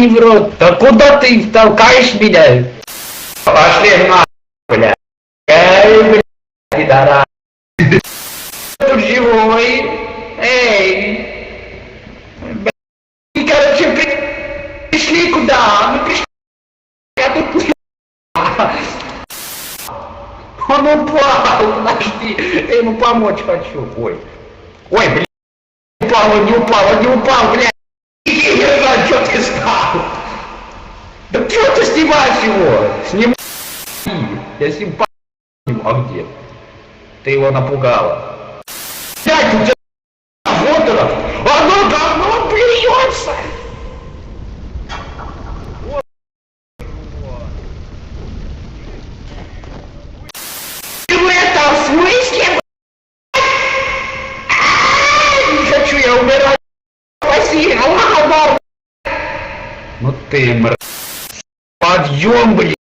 в рот. Да куда ты толкаешь меня? Пошли на, бля. Эй, бля, пидора. Тут живой. Эй. Бля. И, короче, пришли куда? Мы пришли. Я тут... Он упал, подожди. Я ему помочь хочу. Ой. Ой, блядь. Он не упал, блядь. Иди, не знаю, что ты стал. Да что ты снимаешь его? Снимай. Я с ним по***ю. А где? Ты его напугала. Блядь, у тебя... Вот оно давно плюется. Ты в этом смысле? Не хочу я умирать. Спаси, Аллах, ну ты, мразь. Подъем, блин.